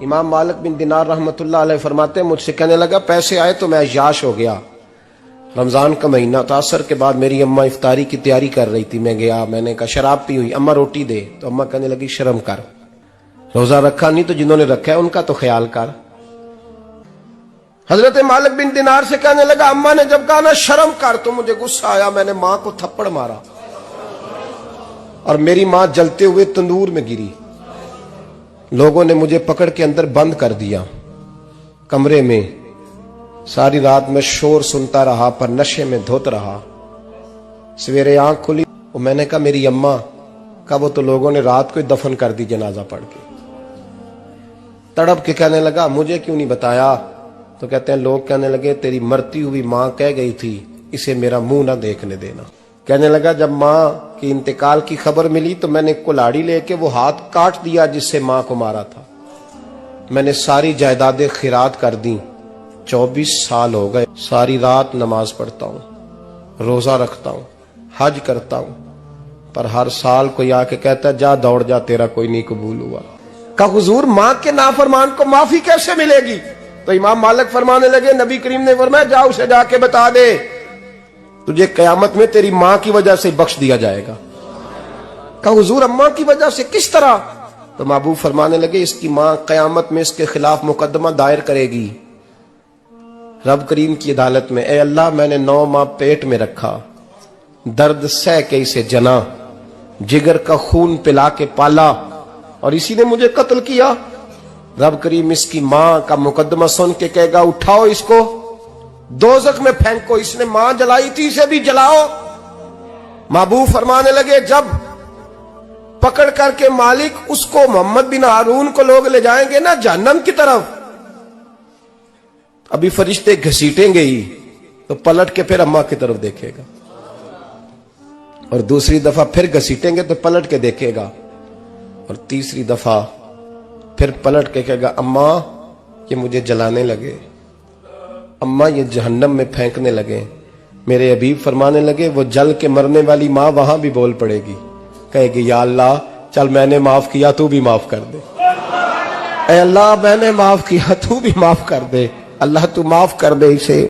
امام مالک بن دینار رحمۃ اللہ علیہ فرماتے ہیں مجھ سے کہنے لگا پیسے آئے تو میں عیاش ہو گیا. رمضان کا مہینہ تھا. عصر کے بعد میری اماں افطاری کی تیاری کر رہی تھی. میں گیا, میں نے کہا شراب پی ہوئی, اماں روٹی دے. تو اماں کہنے لگی شرم کر, روزہ رکھا نہیں تو جنہوں نے رکھا ہے ان کا تو خیال کر. حضرت مالک بن دینار سے کہنے لگا اماں نے جب کہا نا شرم کر تو مجھے غصہ آیا, میں نے ماں کو تھپڑ مارا اور میری ماں جلتے ہوئے تندور میں گری. لوگوں نے مجھے پکڑ کے اندر بند کر دیا کمرے میں. ساری رات میں شور سنتا رہا پر نشے میں دھوت رہا. سویرے آنکھ کھلی اور میں نے کہا میری اماں کا, وہ تو لوگوں نے رات کو ہی دفن کر دی جنازہ پڑھ کے. تڑپ کے کہنے لگا مجھے کیوں نہیں بتایا؟ تو کہتے ہیں لوگ کہنے لگے تیری مرتی ہوئی ماں کہہ گئی تھی اسے میرا منہ نہ دیکھنے دینا. کہنے لگا جب ماں کی انتقال کی خبر ملی تو میں نے کلاڑی لے کے وہ ہاتھ کاٹ دیا جس سے ماں کو مارا تھا. میں نے ساری جائیدادیں خیرات کر دیں. 24 سال ہو گئے ساری رات نماز پڑھتا ہوں, روزہ رکھتا ہوں, حج کرتا ہوں, پر ہر سال کوئی آ کے کہتا ہے جا دوڑ جا تیرا کوئی نہیں قبول ہوا. کہ حضور ماں کے نافرمان کو معافی کیسے ملے گی؟ تو امام مالک فرمانے لگے نبی کریم نے فرمایا جا اسے جا کے بتا دے تجھے قیامت میں تیری ماں کی وجہ سے بخش دیا جائے گا. کہ حضور اماں کی وجہ سے کس طرح؟ تو محبوب فرمانے لگے اس کی ماں قیامت میں اس کے خلاف مقدمہ دائر کرے گی رب کریم کی عدالت میں, اے اللہ میں نے 9 ماہ پیٹ میں رکھا, درد سہ کے اسے جنا, جگر کا خون پلا کے پالا اور اسی نے مجھے قتل کیا. رب کریم اس کی ماں کا مقدمہ سن کے کہے گا اٹھاؤ اس کو دوزخ میں پھینکو, اس نے ماں جلائی تھی اسے بھی جلاؤ. محبوب فرمانے لگے جب پکڑ کر کے مالک اس کو محمد بن ہارون کو لوگ لے جائیں گے نا جہنم کی طرف, ابھی فرشتے گھسیٹیں گے ہی تو پلٹ کے پھر اماں کی طرف دیکھے گا اور دوسری دفعہ پھر گھسیٹیں گے تو پلٹ کے دیکھے گا اور تیسری دفعہ پھر پلٹ کے کہے گا اماں یہ مجھے جلانے لگے, اماں یہ جہنم میں پھینکنے لگے. میرے حبیب فرمانے لگے وہ جل کے مرنے والی ماں وہاں بھی بول پڑے گی, کہے گی یا اللہ چل میں نے معاف کیا تو بھی معاف کر دے, اے اللہ میں نے معاف کیا تو بھی معاف کر دے, اللہ تو معاف کر دے اسے.